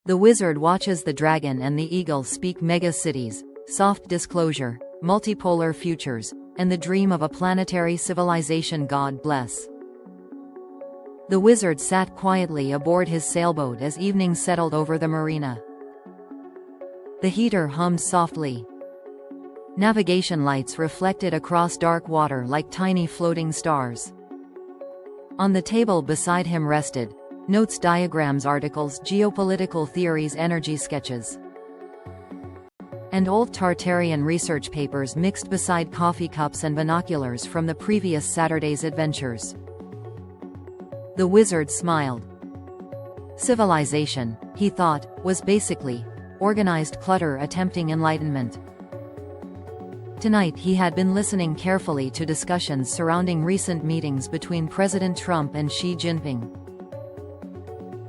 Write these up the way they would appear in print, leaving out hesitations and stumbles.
The wizard watches the dragon and the eagle speak mega-cities, soft disclosure, multipolar futures, and the dream of a planetary civilization God bless. The wizard sat quietly aboard his sailboat as evening settled over the marina. The heater hummed softly. Navigation lights reflected across dark water like tiny floating stars. On the table beside him rested notes, diagrams, articles, geopolitical theories, energy sketches, and old Tartarian research papers mixed beside coffee cups and binoculars from the previous Saturday's adventures. The wizard smiled. Civilization, he thought, was basically organized clutter attempting enlightenment. Tonight he had been listening carefully to discussions surrounding recent meetings between President Trump and Xi Jinping.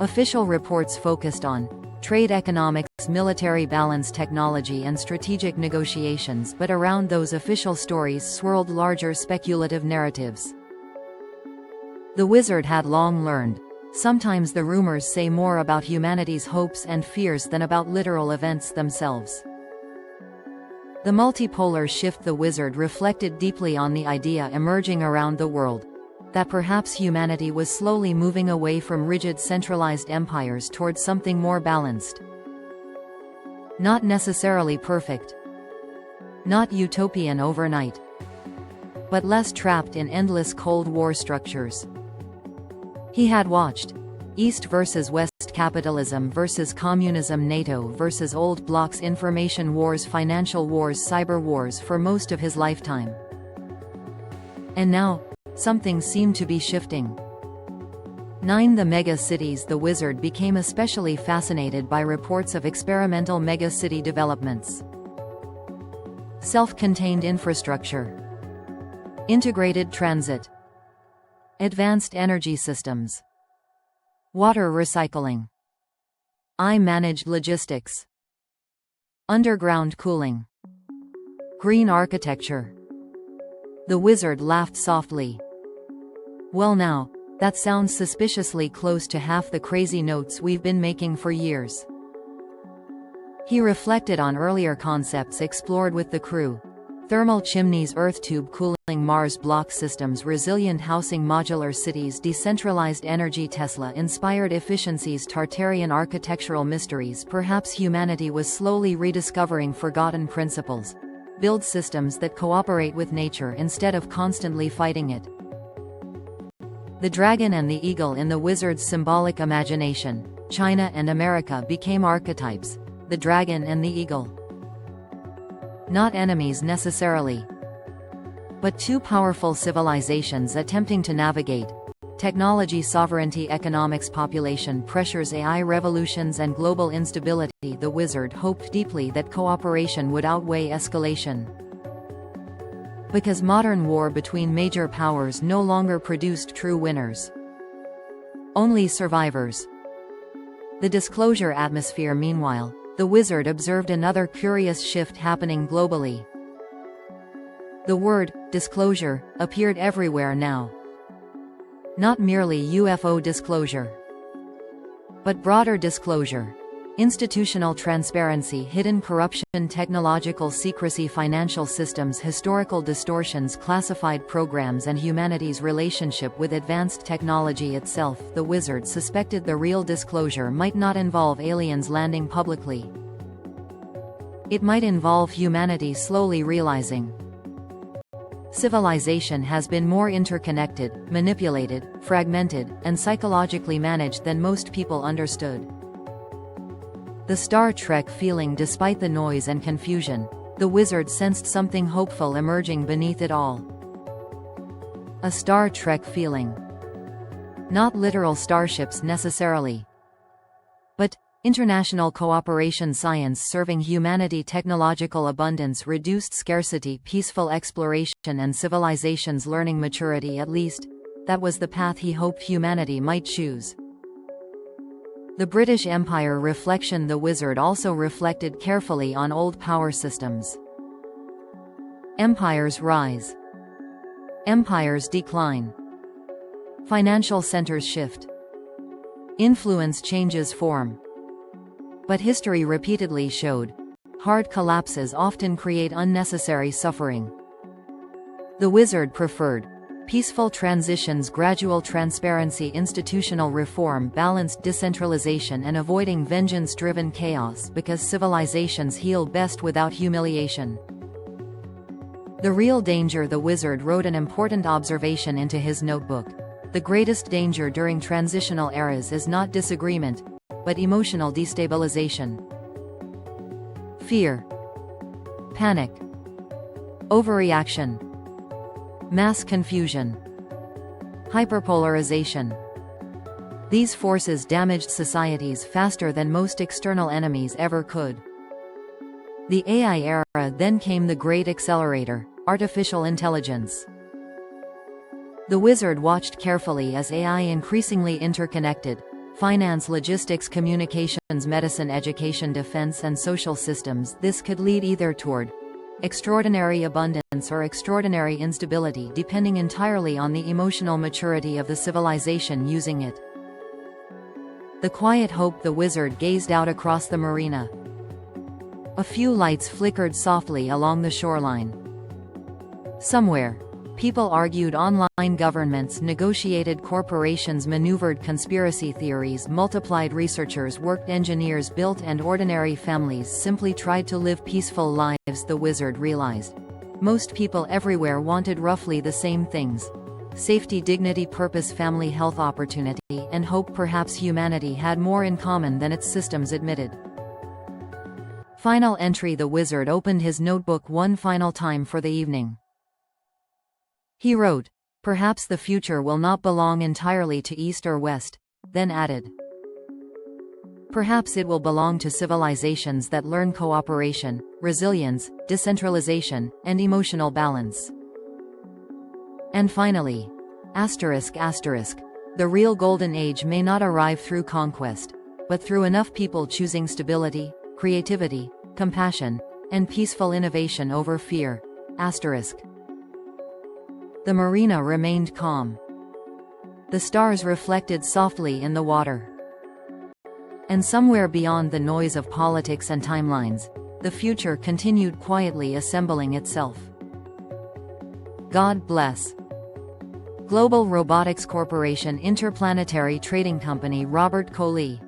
Official reports focused on trade, economics, military balance, technology, and strategic negotiations, but around those official stories swirled larger speculative narratives. The wizard had long learned, sometimes the rumors say more about humanity's hopes and fears than about literal events themselves. The multipolar shift. The wizard reflected deeply on the idea emerging around the world, that perhaps humanity was slowly moving away from rigid centralized empires towards something more balanced. Not necessarily perfect. Not utopian overnight. But less trapped in endless Cold War structures. He had watched East versus West, capitalism versus communism, NATO versus old blocs, information wars, financial wars, cyber wars for most of his lifetime. And now, something seemed to be shifting. 9. The mega-cities. The wizard became especially fascinated by reports of experimental mega-city developments. Self-contained infrastructure. Integrated transit. Advanced energy systems. Water recycling. I-managed logistics. Underground cooling. Green architecture. The wizard laughed softly. Well now, that sounds suspiciously close to half the crazy notes we've been making for years. He reflected on earlier concepts explored with the crew. Thermal chimneys, earth tube cooling, Mars block systems, resilient housing, modular cities, decentralized energy, Tesla-inspired efficiencies, Tartarian architectural mysteries. Perhaps humanity was slowly rediscovering forgotten principles. Build systems that cooperate with nature instead of constantly fighting it. The dragon and the eagle. In the wizard's symbolic imagination, China and America became archetypes. The dragon and the eagle. Not enemies necessarily, but two powerful civilizations attempting to navigate technology sovereignty, economics, population pressures, AI revolutions, and global instability. The wizard hoped deeply that cooperation would outweigh escalation, because modern war between major powers no longer produced true winners, only survivors. The disclosure atmosphere. Meanwhile, the wizard observed another curious shift happening globally. The word disclosure appeared everywhere now. Not merely UFO disclosure, but broader disclosure. Institutional transparency, hidden corruption, technological secrecy, financial systems, historical distortions, classified programs, and humanity's relationship with advanced technology itself. The wizard suspected the real disclosure might not involve aliens landing publicly. It might involve humanity slowly realizing civilization has been more interconnected, manipulated, fragmented, and psychologically managed than most people understood. The Star Trek feeling. Despite the noise and confusion, the wizard sensed something hopeful emerging beneath it all. A Star Trek feeling. Not literal starships necessarily, but international cooperation, science serving humanity, technological abundance, reduced scarcity, peaceful exploration, and civilization's learning maturity. At least, that was the path he hoped humanity might choose. The British Empire reflection. The wizard also reflected carefully on old power systems. Empires rise. Empires decline. Financial centers shift. Influence changes form. But history repeatedly showed, hard collapses often create unnecessary suffering. The wizard preferred peaceful transitions, gradual transparency, institutional reform, balanced decentralization, and avoiding vengeance-driven chaos, because civilizations heal best without humiliation. The real danger. The wizard wrote an important observation into his notebook. The greatest danger during transitional eras is not disagreement, but emotional destabilization. Fear, panic, overreaction, mass confusion, hyperpolarization. These forces damaged societies faster than most external enemies ever could. The AI era. Then came the great accelerator, artificial intelligence. The wizard watched carefully as AI increasingly interconnected finance, logistics, communications, medicine, education, defense, and social systems. This could lead either toward extraordinary abundance or extraordinary instability, depending entirely on the emotional maturity of the civilization using it. The quiet hope. The wizard gazed out across the marina. A few lights flickered softly along the shoreline. Somewhere, people argued, online governments negotiated, corporations maneuvered, conspiracy theories multiplied, researchers worked, engineers built, and ordinary families simply tried to live peaceful lives. The wizard realized most people everywhere wanted roughly the same things: safety, dignity, purpose, family, health, opportunity, and hope. Perhaps humanity had more in common than its systems admitted. Final entry. The wizard opened his notebook one final time for the evening. He wrote, "Perhaps the future will not belong entirely to East or West," then added, "Perhaps it will belong to civilizations that learn cooperation, resilience, decentralization, and emotional balance." And finally, the real golden age may not arrive through conquest, but through enough people choosing stability, creativity, compassion, and peaceful innovation over fear. The marina remained calm. The stars reflected softly in the water. And somewhere beyond the noise of politics and timelines, the future continued quietly assembling itself. God bless. Global Robotics Corporation, Interplanetary Trading Company, Robert Coley.